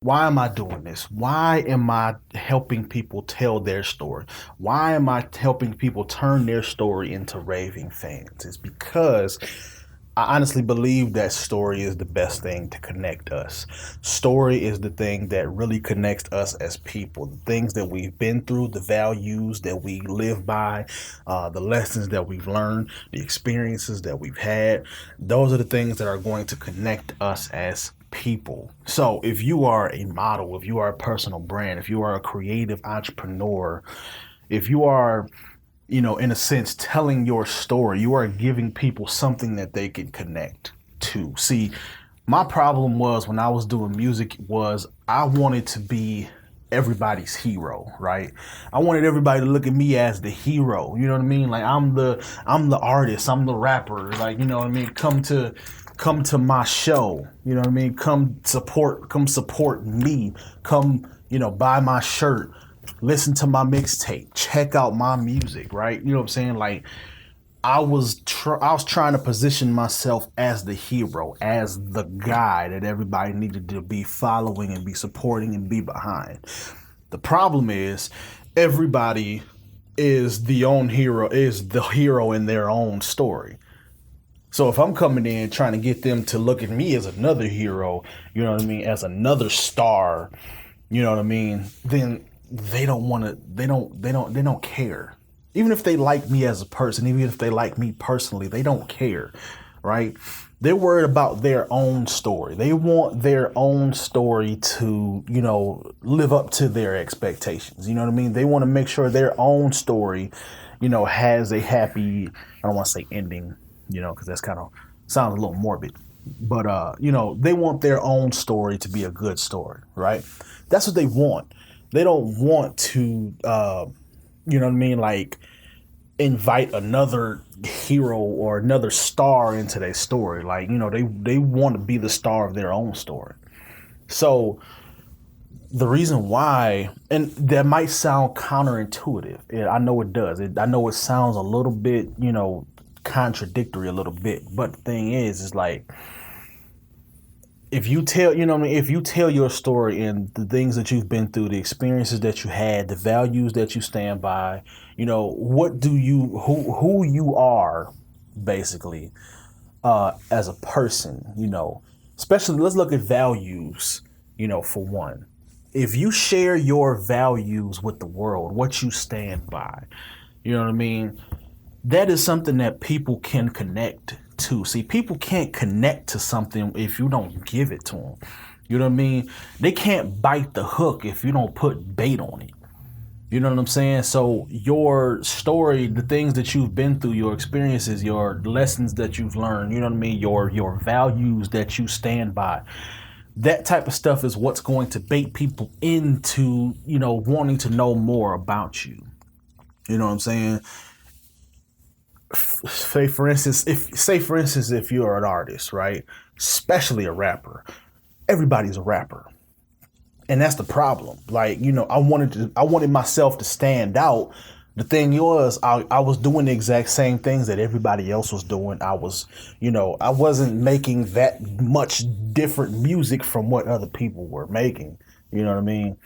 Why am I doing this? Why am I helping people tell their story? Why am I helping people turn their story into raving fans? It's because I honestly believe that story is the best thing to connect us. Story is the thing that really connects us as people. The things that we've been through, the values that we live by, the lessons that we've learned, the experiences that we've had. Those are the things that are going to connect us as people. So if you are a model, if you are a personal brand, if you are a creative entrepreneur, if you are, in a sense, telling your story, you are giving people something that they can connect to. See, my problem was when I was doing music was I wanted to be everybody's hero, right? I wanted everybody to look at me as the hero. You know what I mean? Like I'm the artist, I'm the rapper. Like, you know what I mean? Come to my show. You know what I mean? Come support me. Come, buy my shirt, listen to my mixtape, check out my music, right? You know what I'm saying? Like I was trying to position myself as the hero, as the guy that everybody needed to be following and be supporting and be behind. The problem is everybody is the hero in their own story. So if I'm coming in trying to get them to look at me as another hero, you know what I mean, as another star, you know what I mean, then they don't want to they don't care. Even if they like me as a person, even if they like me personally, they don't care, right? They're worried about their own story. They want their own story to, live up to their expectations. You know what I mean? They want to make sure their own story, has a happy, I don't want to say ending, because that's kind of sounds a little morbid. But they want their own story to be a good story, right? That's what they want. They don't want to you know what I mean, like invite another hero or another star into their story. Like, they want to be the star of their own story. So the reason why, and that might sound counterintuitive. I know it does. I know it sounds a little bit, contradictory a little bit. But the thing is like, if you tell, if you tell your story and the things that you've been through, the experiences that you had, the values that you stand by, who you are, basically, as a person, especially let's look at values, for one. If you share your values with the world, what you stand by, you know what I mean? That is something that people can connect to. See, people can't connect to something if you don't give it to them. You know what I mean? They can't bite the hook if you don't put bait on it. You know what I'm saying? So your story, the things that you've been through, your experiences, your lessons that you've learned, you know what I mean? Your values that you stand by. That type of stuff is what's going to bait people into, wanting to know more about you. You know what I'm saying? Say for instance, if you're an artist, right, especially a rapper, everybody's a rapper, and that's the problem. Like, I wanted myself to stand out. The thing was, I was doing the exact same things that everybody else was doing. I wasn't making that much different music from what other people were making. You know what I mean?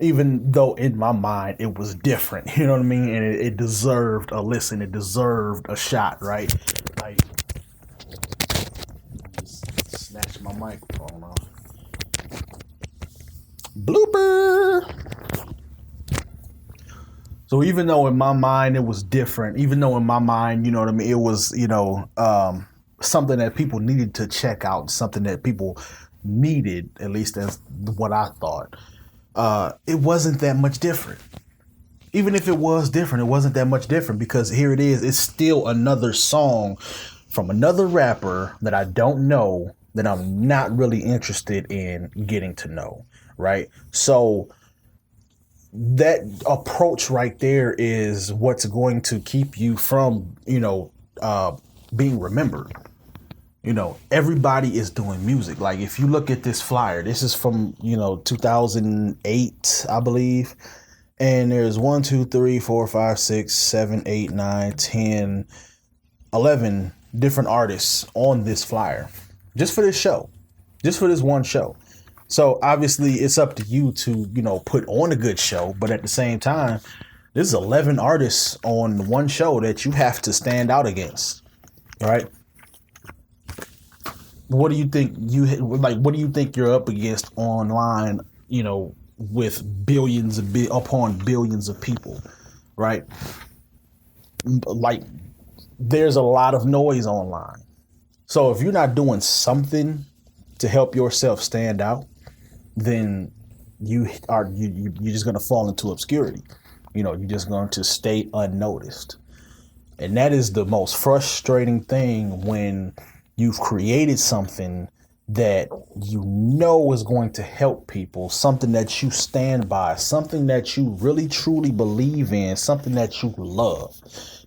Even though in my mind it was different, you know what I mean? And it deserved a listen, it deserved a shot, right? Like, just snatch my microphone off. Blooper! So even though in my mind it was different, even though in my mind, you know what I mean, it was, something that people needed to check out, something that people needed, at least that's what I thought. It wasn't that much different. Even if it was different, it wasn't that much different because here it is. It's still another song from another rapper that I don't know, that I'm not really interested in getting to know, right? So that approach right there is what's going to keep you from, being remembered. Everybody is doing music. Like, if you look at this flyer, this is from, 2008, I believe. And there's 1, 2, 3, 4, 5, 6, 7, 8, 9, 10, 11 different artists on this flyer just for this show, just for this one show. So obviously it's up to you to, put on a good show, but at the same time, there's 11 artists on one show that you have to stand out against, right? What do you think what do you think you're up against online, with upon billions of people, right? Like there's a lot of noise online. So if you're not doing something to help yourself stand out, then you're just going to fall into obscurity. You're just going to stay unnoticed. And that is the most frustrating thing when you've created something that you know is going to help people, something that you stand by, something that you really truly believe in, something that you love.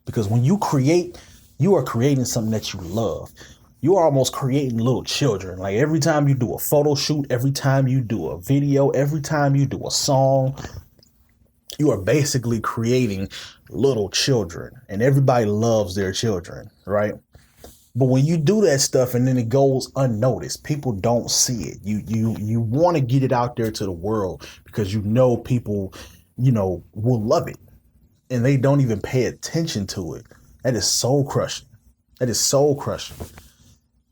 Because when you create, you are creating something that you love. You are almost creating little children. Like every time you do a photo shoot, every time you do a video, every time you do a song, you are basically creating little children, and everybody loves their children, right? But when you do that stuff and then it goes unnoticed, people don't see it. You want to get it out there to the world because people, will love it, and they don't even pay attention to it. That is soul crushing. That is soul crushing.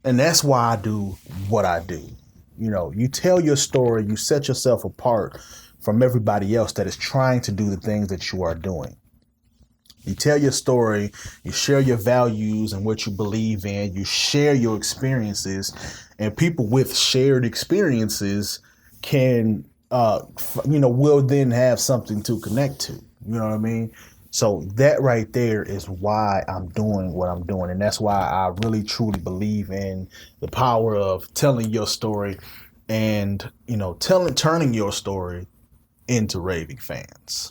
And that's why I do what I do. You tell your story, you set yourself apart from everybody else that is trying to do the things that you are doing. You tell your story, you share your values and what you believe in, you share your experiences, and people with shared experiences can, will then have something to connect to. You know what I mean? So that right there is why I'm doing what I'm doing. And that's why I really truly believe in the power of telling your story and, turning your story into raving fans.